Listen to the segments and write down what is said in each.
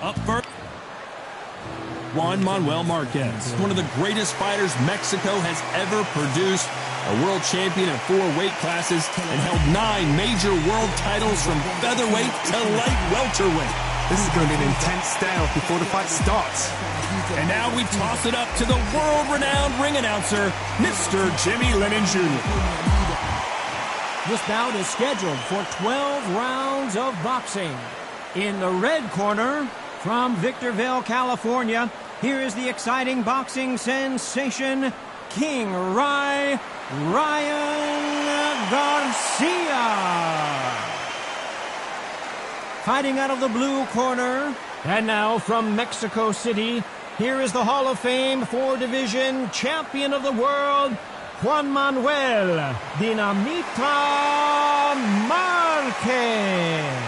Up first, Juan Manuel Marquez, one of the greatest fighters Mexico has ever produced, a world champion at 4 weight classes, and held 9 major world titles from featherweight to light welterweight. This is going to be an intense standoff before the fight starts. And now we toss it up to the world-renowned ring announcer, Mr. Jimmy Lennon Jr. This bout is scheduled for 12 rounds of boxing. In the red corner, from Victorville, California, here is the exciting boxing sensation, King Ryan Garcia. Fighting out of the blue corner, and now from Mexico City, here is the Hall of Fame 4-division champion of the world, Juan Manuel Dinamita Marquez.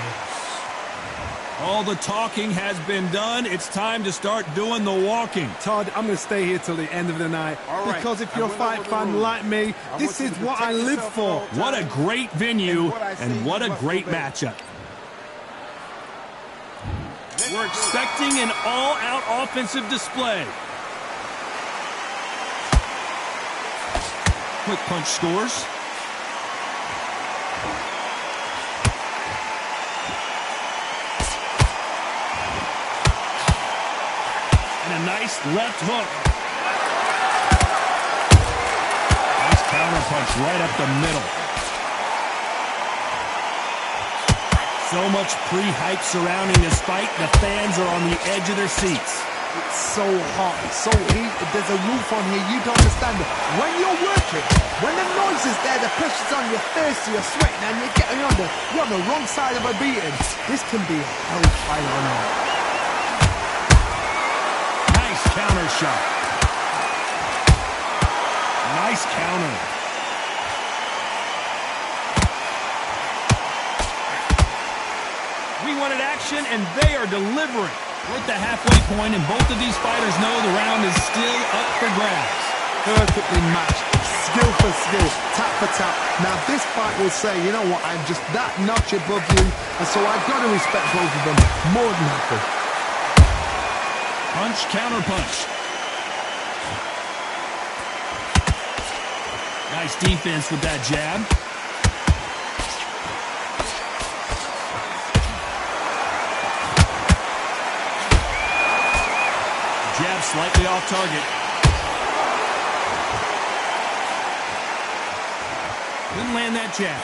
All the talking has been done. It's time to start doing the walking. Todd, I'm going to stay here till the end of the night. Because if you're a fight fan like me, this is what I live for. What a great venue, and what a great matchup. We're expecting an all-out offensive display. Quick punch scores. And a nice left hook. Nice counter punch right up the middle. So much pre-hype surrounding this fight, the fans are on the edge of their seats. It's so hot, it's so heated, there's a roof on here, you don't understand it. When you're working, when the noise is there, the pressure's on, you're thirsty, you're sweating, and you're on the wrong side of a beating. This can be a hellfire on earth. Nice counter shot. Nice counter. We wanted action, and they are delivering. We're at the halfway point, and both of these fighters know the round is still up for grabs. Perfectly matched, skill for skill, tap for tap. Now this fight will say, you know what, I'm just that notch above you, and so I've got to respect both of them more than happy. Punch, counter punch. Nice defense with that jab. Jab slightly off target. Didn't land that jab.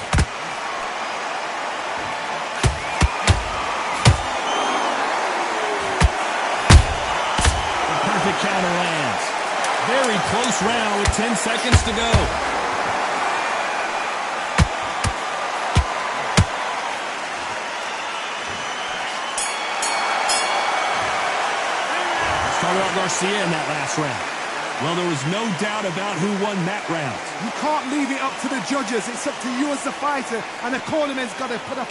The perfect counter lands. Very close round with 10 seconds to go. Started out Garcia in that last round. Well, there was no doubt about who won that round. You can't leave it up to the judges. It's up to you as the fighter, and the cornerman's got to put up.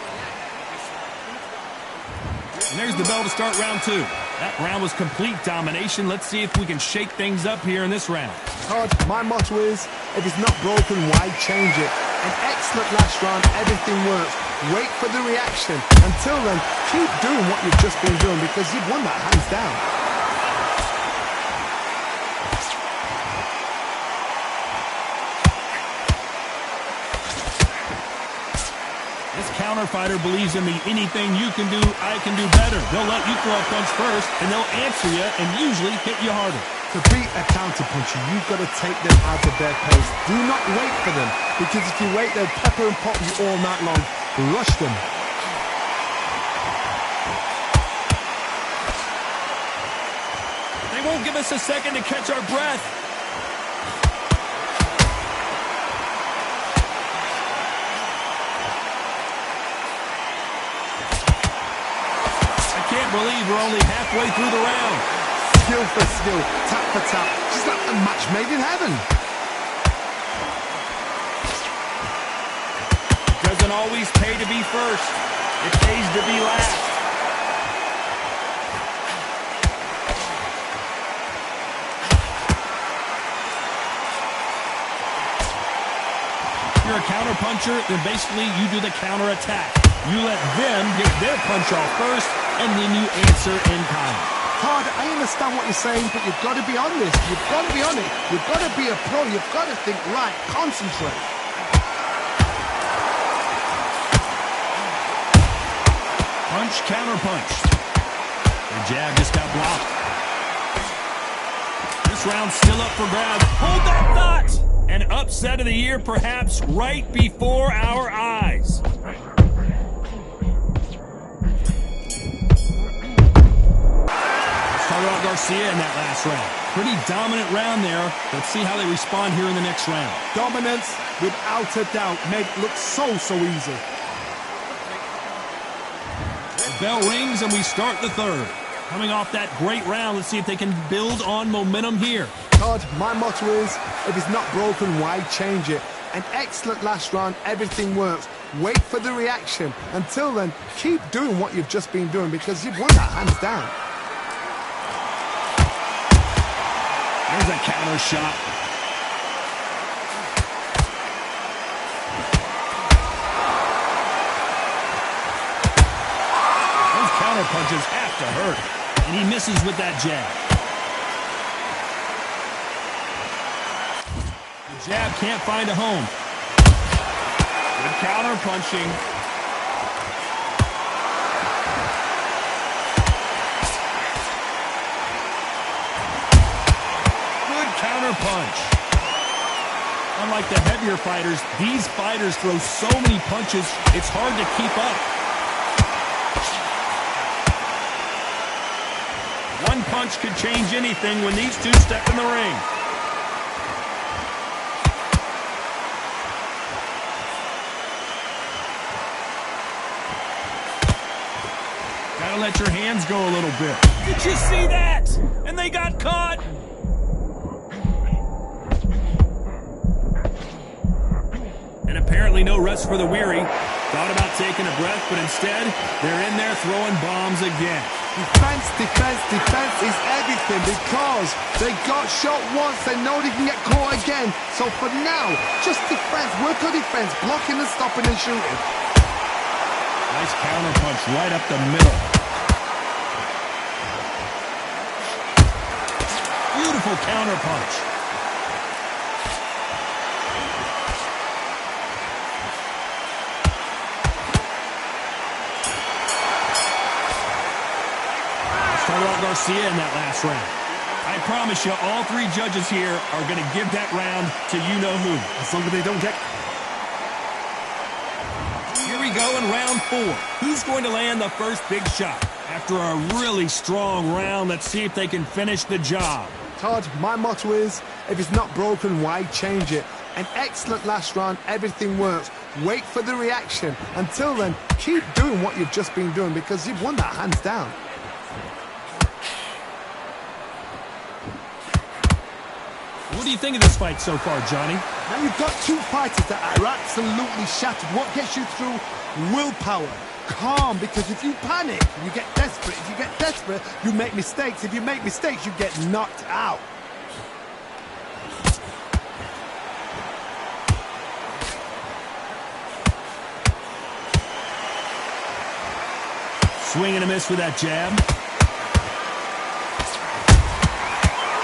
And there's the bell to start round 2. That round was complete domination. Let's see if we can shake things up here in this round. Todd, my motto is, if it's not broken, why change it? An excellent last round, everything works. Wait for the reaction. Until then, keep doing what you've just been doing, because you've won that hands down. Counter fighter believes in the anything you can do, I can do better. They'll let you throw a punch first, and they'll answer you and usually hit you harder. To beat a counter puncher, you've got to take them out of their pace. Do not wait for them, because if you wait, they'll pepper and pop you all night long. Rush them. They won't give us a second to catch our breath. Believe we're only halfway through the round. Skill for skill, tap for tap, just like a match made in heaven. It doesn't always pay to be first. It pays to be last. If you're a counter puncher, then basically you do the counter attack. You let them get their punch off first, and then you answer in kind. Todd, I understand what you're saying, but you've got to be honest. You've got to be on it. You've got to be a pro. You've got to think, right, concentrate. Punch, counter punch. The jab just got blocked. This round's still up for grabs. Hold that thought! An upset of the year, perhaps, right before our eyes. Garcia in that last round. Pretty dominant round there. Let's see how they respond here in the next round. Dominance, without a doubt, made it look so easy. The bell rings and we start the third. Coming off that great round, let's see if they can build on momentum here. Todd, my motto is, if it's not broken, why change it? An excellent last round, everything works. Wait for the reaction. Until then, keep doing what you've just been doing because you've won that hands down. There's a counter shot. Those counter punches have to hurt. And he misses with that jab. The jab can't find a home. Good counter punching. Punch. Unlike the heavier fighters, these fighters throw so many punches, it's hard to keep up. One punch could change anything when these two step in the ring. Gotta let your hands go a little bit. Did you see that? And they got caught. Apparently no rest for the weary. Thought about taking a breath, but instead, they're in there throwing bombs again. Defense is everything because they got shot once, they know they can get caught again. So for now, just defense, work on defense, blocking and stopping and shooting. Nice counter punch right up the middle. Beautiful counter punch. Garcia in that last round. I promise you, all three judges here are going to give that round to you-know-who. As long as they don't get... Here we go in round 4. Who's going to land the first big shot? After a really strong round, let's see if they can finish the job. Todd, my motto is, if it's not broken, why change it? An excellent last round, everything works. Wait for the reaction. Until then, keep doing what you've just been doing because you've won that hands down. What do you think of this fight so far, Johnny? Now you've got two fighters that are absolutely shattered. What gets you through? Willpower. Calm, because if you panic, you get desperate. If you get desperate, you make mistakes. If you make mistakes, you get knocked out. Swing and a miss with that jab.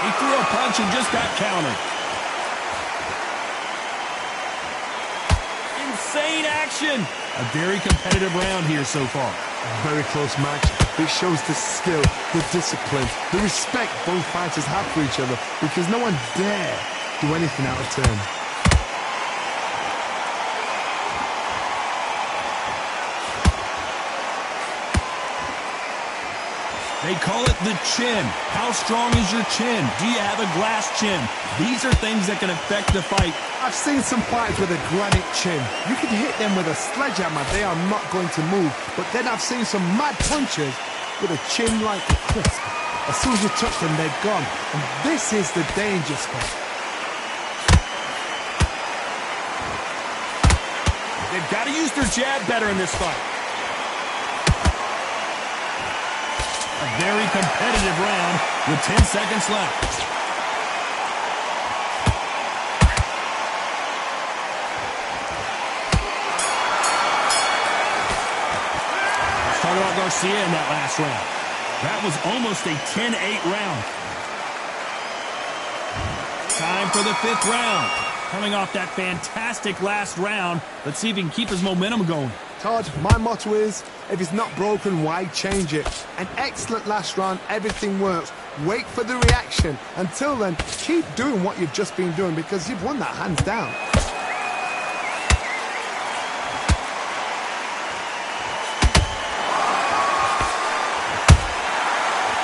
He threw a punch and just got countered. Insane action. A very competitive round here so far. A very close match. It shows the skill, the discipline, the respect both fighters have for each other because no one dare do anything out of turn. They call it the chin. How strong is your chin? Do you have a glass chin? These are things that can affect the fight. I've seen some fighters with a granite chin. You can hit them with a sledgehammer, they are not going to move. But then I've seen some mad punchers with a chin like a crisp. As soon as you touch them, they're gone. And this is the danger spot. They've got to use their jab better in this fight. A very competitive round with 10 seconds left. Let's talk talk about Garcia in that last round. That was almost a 10-8 round. Time for the 5th round. Coming off that fantastic last round, let's see if he can keep his momentum going. Todd, my motto is, if it's not broken, why change it? An excellent last round, everything works. Wait for the reaction. Until then, keep doing what you've just been doing because you've won that hands down.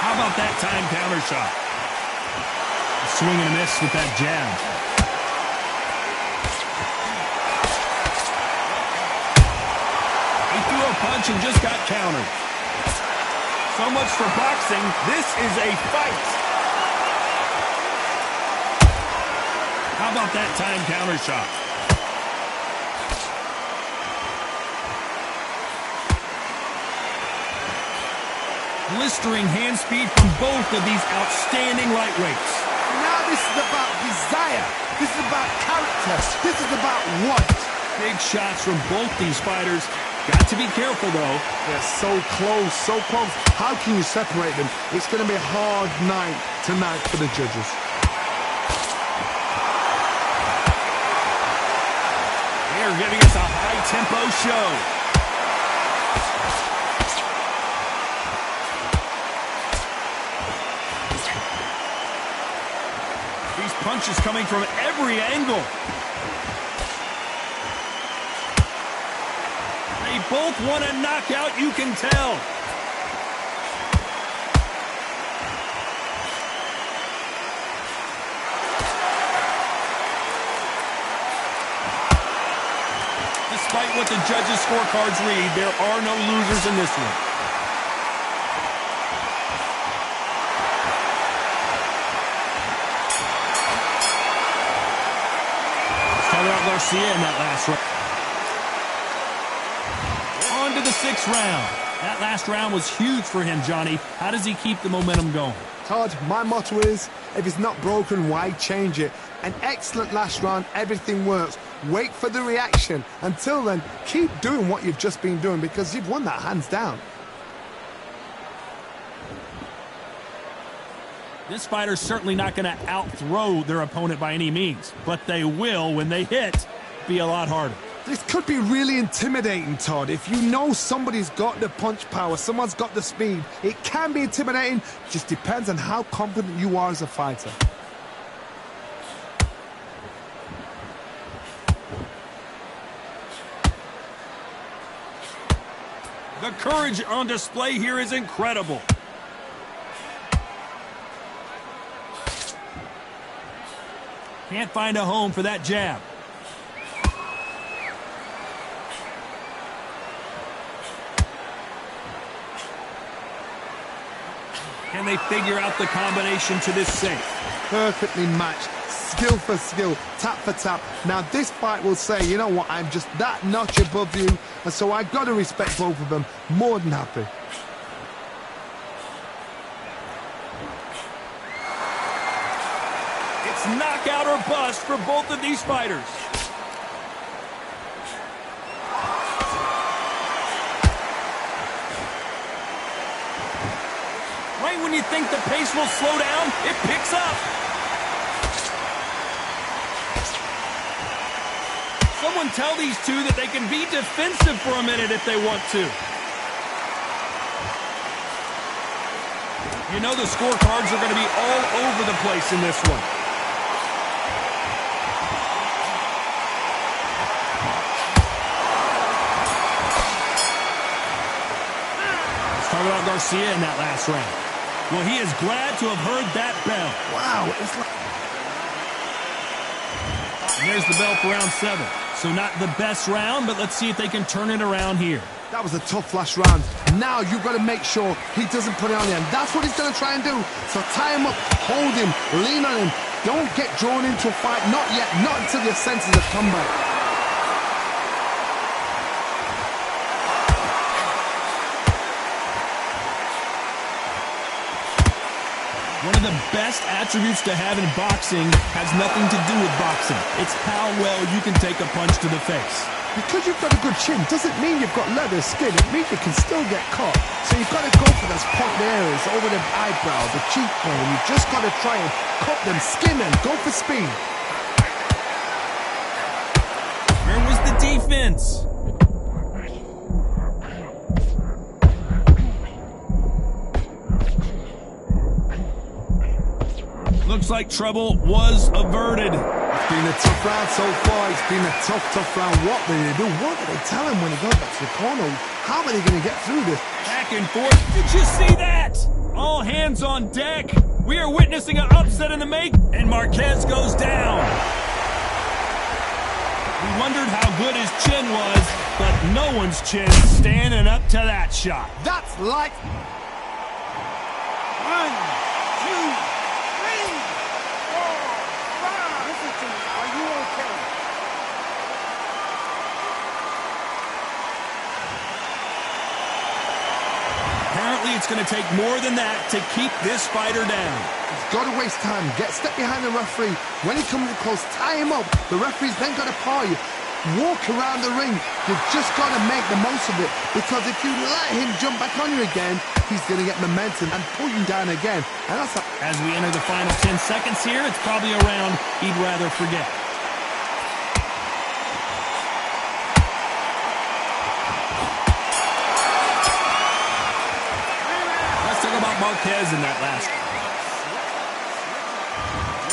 How about that time counter shot? Swing and a miss with that jab. He threw a punch and just got countered. So much for boxing. This is a fight. How about that time counter shot? Blistering hand speed from both of these outstanding lightweights. Now this is about desire. This is about character. This is about want. Big shots from both these fighters. Got to be careful, though. They're so close, so close. How can you separate them? It's going to be a hard night tonight for the judges. They're giving us a high-tempo show. These punches coming from every angle. They both want a knockout, you can tell. Despite what the judges' scorecards read, there are no losers in this one. Let's talk about Garcia in that last round. On to the 6th round. That last round was huge for him, Johnny. How does he keep the momentum going? Todd, my motto is, if it's not broken, why change it? An excellent last round, everything works. Wait for the reaction. Until then, keep doing what you've just been doing because you've won that hands down. This fighter's certainly not going to out-throw their opponent by any means, but they will, when they hit, be a lot harder. This could be really intimidating, Todd. If you know somebody's got the punch power, someone's got the speed, it can be intimidating. Just depends on how confident you are as a fighter. The courage on display here is incredible. Can't find a home for that jab. Can they figure out the combination to this safe? Perfectly matched. Skill for skill, tap for tap. Now this fight will say, you know what, I'm just that notch above you, and so I got to respect both of them. More than happy. It's knockout or bust for both of these fighters. Right when you think the pace will slow down, it picks up. Someone tell these two that they can be defensive for a minute if they want to. You know the scorecards are going to be all over the place in this one. Let's talk about Garcia in that last round. Well, he is glad to have heard that bell. Wow, it's like... And there's the bell for round 7. So not the best round, but let's see if they can turn it around here. That was a tough last round. Now you've got to make sure he doesn't put it on you. And that's what he's going to try and do. So tie him up, hold him, lean on him. Don't get drawn into a fight. Not yet. Not until your senses have come back. One of the best attributes to have in boxing has nothing to do with boxing. It's how well you can take a punch to the face. Because you've got a good chin doesn't mean you've got leather skin. It means you can still get caught. So you've got to go for those point areas over the eyebrow, the cheekbone. You've just got to try and cut them, skin them, go for speed. Where was the defense? Looks like trouble was averted. It's been a tough round so far. It's been a tough round. What do they do? What do they tell him when he goes back to the corner? How are they going to get through this? Back and forth. Did you see that? All hands on deck. We are witnessing an upset in the make, and Marquez goes down. We wondered how good his chin was, but no one's chin standing up to that shot. That's like... 1, 2... Apparently, it's going to take more than that to keep this fighter down. He's got to waste time. Step behind the referee. When he comes close, tie him up. The referee's then got to paw you. Walk around the ring. You've just got to make the most of it. Because if you let him jump back on you again, he's going to get momentum and pull you down again. And that's as we enter the final 10 seconds here, it's probably a round he'd rather forget. Marquez in that last one.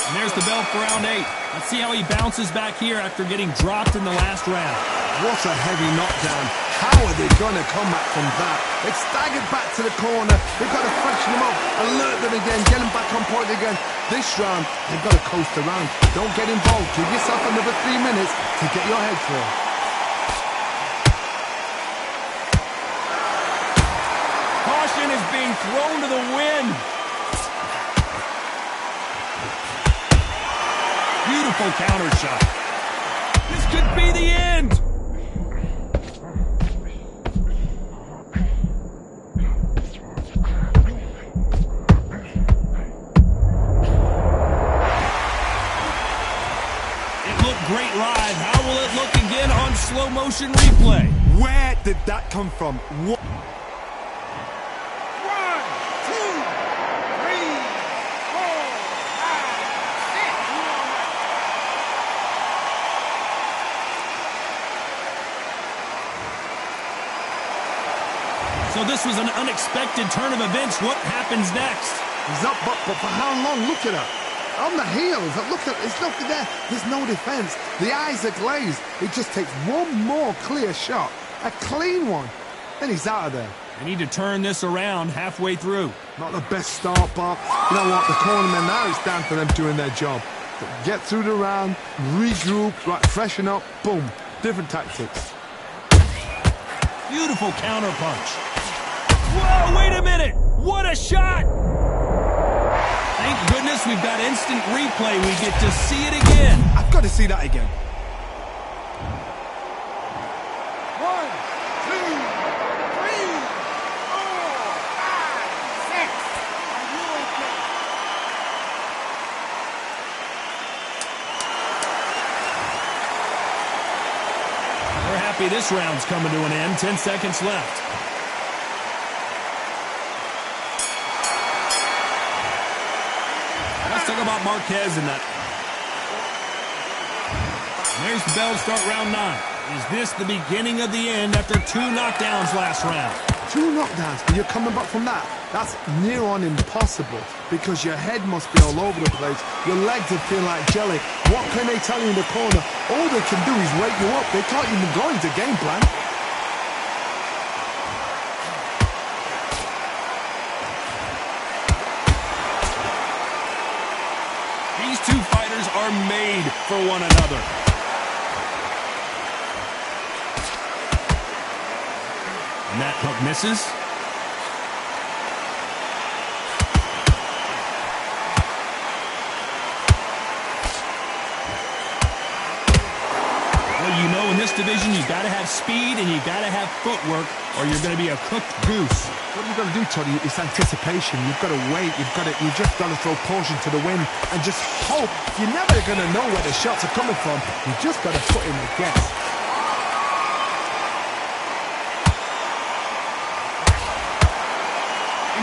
And there's the bell for round 8. Let's see how he bounces back here after getting dropped in the last round. What a heavy knockdown. How are they going to come back from that? They've staggered back to the corner. They've got to freshen them up, alert them again, get them back on point again. This round, they've got to coast around. Don't get involved. Give yourself another 3 minutes to get your head full. Caution is being thrown to the wind. Beautiful counter shot. This could be the end. It looked great live. How will it look again on slow motion replay? Where did that come from? What? So this was an unexpected turn of events. What happens next? He's up, but for how long? Look at her. On the heels. Look at there. There's no defense. The eyes are glazed. It just takes one more clear shot. A clean one. Then he's out of there. They need to turn this around halfway through. Not the best start, but you know what? The cornermen now, it's down to them doing their job. Get through the round, regroup, right, freshen up, boom. Different tactics. Beautiful counter punch. Whoa, wait a minute! What a shot! Thank goodness we've got instant replay. We get to see it again. I've got to see that again. 1, 2, 3, 4, 5, 6. Are you okay? We're happy this round's coming to an end. 10 seconds left. Let's talk about Marquez in that. And there's the bell to start round 9. Is this the beginning of the end after 2 knockdowns last round? 2 knockdowns, but you're coming back from that. That's near on impossible because your head must be all over the place. Your legs are feeling like jelly. What can they tell you in the corner? All they can do is wake you up. They can't even go into game plan. These two fighters are made for one another. And that hook misses. Well, you know, in this division, you got to have speed and you got to have footwork, or you're going to be a cooked goose. What you've got to do, Toddy, is anticipation. You've got to wait. You just got to throw caution to the wind and just hope. You're never going to know where the shots are coming from. You just got to put in the guess.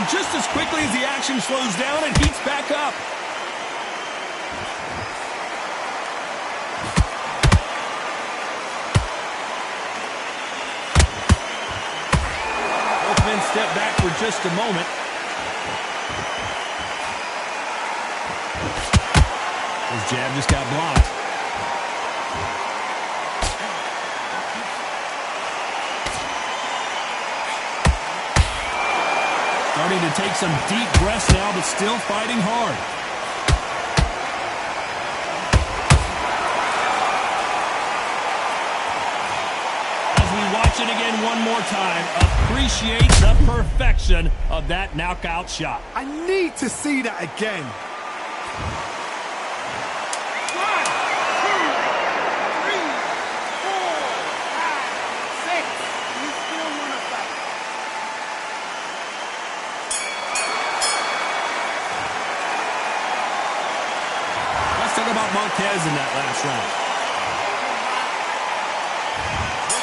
And just as quickly as the action slows down, it heats back up. Both men step back for just a moment. His jab just got blocked. Starting to take some deep breaths now, but still fighting hard. As we watch it again one more time, appreciate the perfection of that knockout shot. I need to see that again. 1, 2, 3, 4, 5, 6. You still want to fight. Let's talk about Marquez in that last round.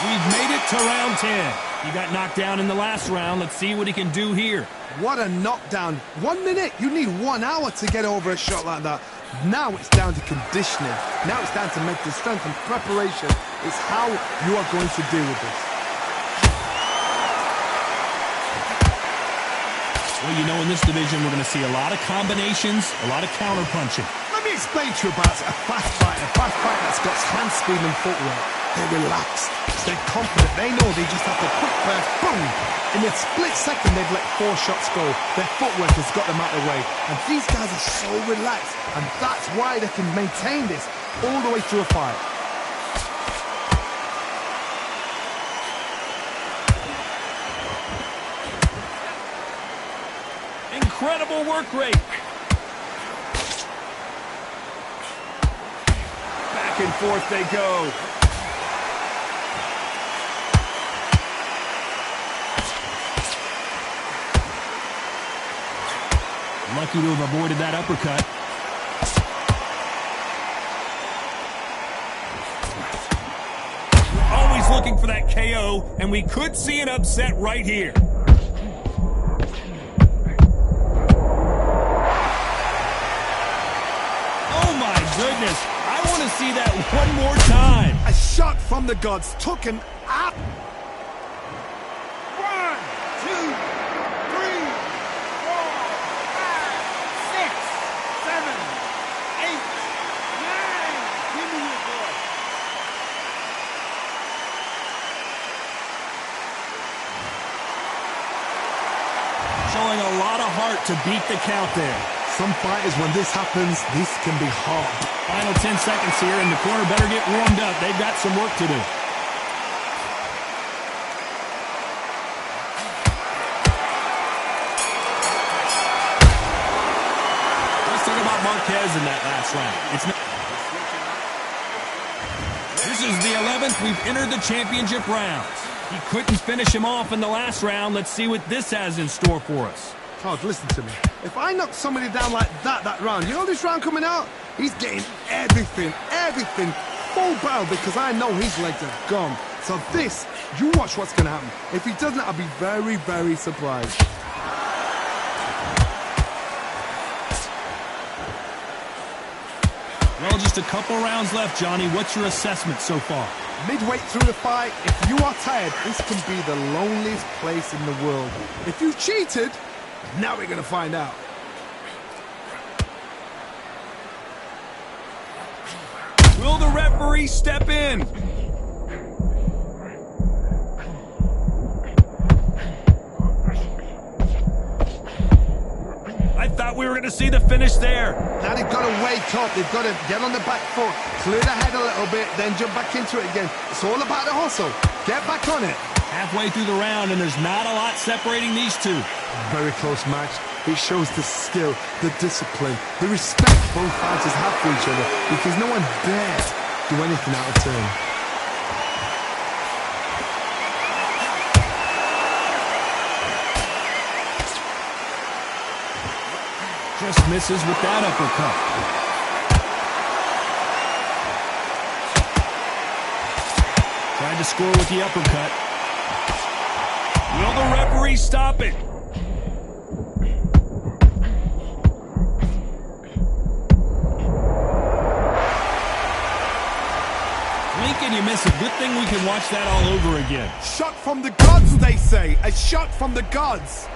We've made it to round 10. He got knocked down in the last round. Let's see what he can do here. What a knockdown. 1 minute. You need 1 hour to get over a shot like that. Now it's down to conditioning. Now it's down to mental strength and preparation. It's how you are going to deal with this. Well, you know, in this division, we're going to see a lot of combinations, a lot of counter-punching. Let me explain to you about a fast fighter that's got hand speed and footwork. They're relaxed, they're confident, they know they just have to quick burst, boom! In a split second, they've let 4 shots go. Their footwork has got them out of the way. And these guys are so relaxed, and that's why they can maintain this all the way through a fight. Incredible work rate. Back and forth they go. Lucky to have avoided that uppercut. We're always looking for that KO, and we could see an upset right here. Oh my goodness, I want to see that one more time. A shot from the gods took him out. 1, 2, 3, 4, 5, 6, 7, 8, 9. Give me your boy. Showing a lot of heart to beat the count there. Some fighters, when this happens, this can be hard. Final 10 seconds here, and the corner better get warmed up. They've got some work to do. Let's talk about Marquez in that last round. This is the 11th. We've entered the championship rounds. He couldn't finish him off in the last round. Let's see what this has in store for us. Todd, listen to me. If I knock somebody down like that round, you know this round coming out? He's getting everything, full barrel, because I know his legs are gone. So this, you watch what's going to happen. If he doesn't, I'll be very, very surprised. Well, just a couple rounds left, Johnny. What's your assessment so far? Midway through the fight, if you are tired, this can be the loneliest place in the world. If you cheated, now we're going to find out. Will the referee step in? I thought we were going to see the finish there. Now they've got to wake up. They've got to get on the back foot, clear the head a little bit, then jump back into it again. It's all about the hustle. Get back on it. Halfway through the round, and there's not a lot separating these two. Very close match. It shows the skill, the discipline, the respect both fighters have for each other, because no one dares do anything out of turn. Just misses with that uppercut. Tried to score with the uppercut. Will the referee stop it? It's a good thing we can watch that all over again. Shot from the gods, they say. A shot from the gods. 1,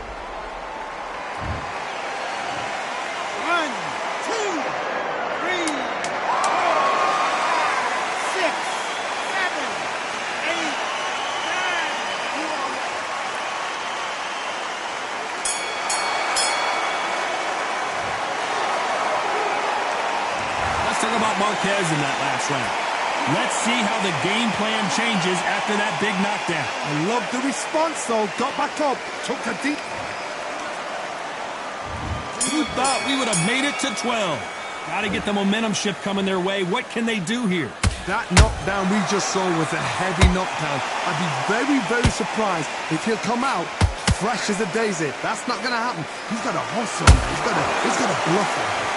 2, 3, 4, 5, 6, 7, 8, 9. Let's talk about Marquez in that last round. Let's see how the game plan changes after that big knockdown. I love the response, though. Got back up, took a deep... Who thought we would have made it to 12? Got to get the momentum shift coming their way. What can they do here? That knockdown we just saw was a heavy knockdown. I'd be very, very surprised if he'll come out fresh as a daisy. That's not going to happen. He's got to hustle. He's got to bluff him.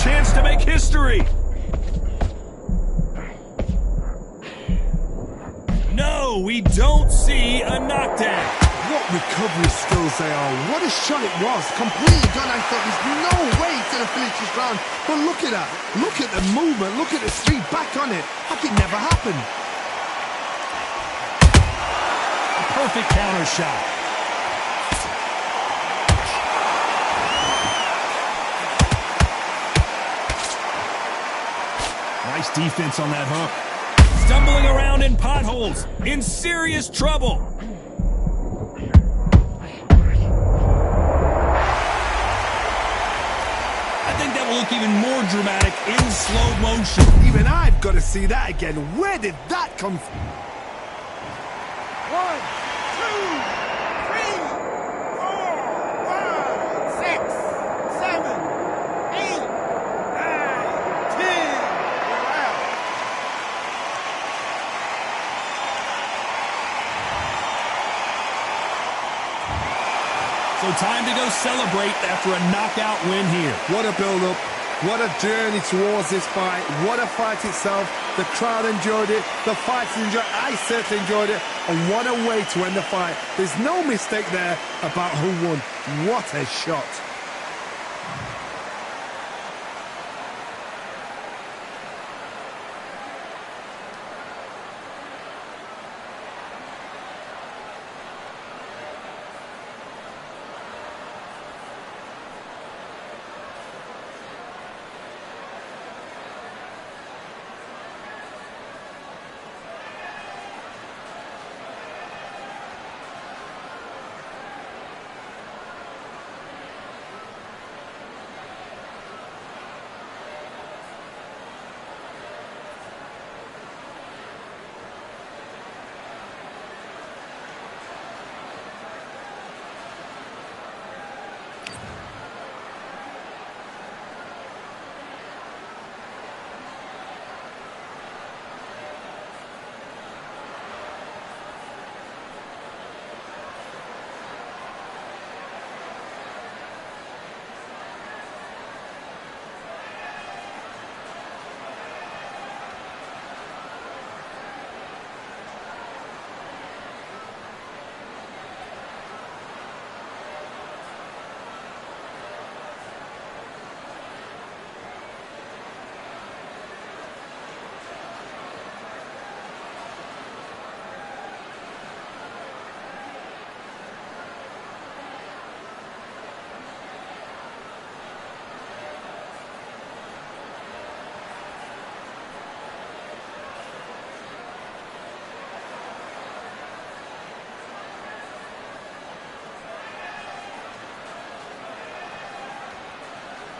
Chance to make history. No, we don't see a knockdown. What recovery skills they are. What a shot it was. Completely gone. I thought there's no way he's going to finish this round. But look at that. Look at the movement. Look at the speed back on it. Like it never happened. A perfect counter shot. Nice defense on that hook. Stumbling around in potholes, in serious trouble. I think that will look even more dramatic in slow motion. Even I've got to see that again. Where did that come from? 1, 2, 3, 4, 5, 6, 7, 8, 9, 10. So time to go celebrate after a knockout win here. What a build-up. What a journey towards this fight. What a fight itself. The crowd enjoyed it. The fighters enjoyed it. I certainly enjoyed it. And what a way to end the fight. There's no mistake there about who won. What a shot.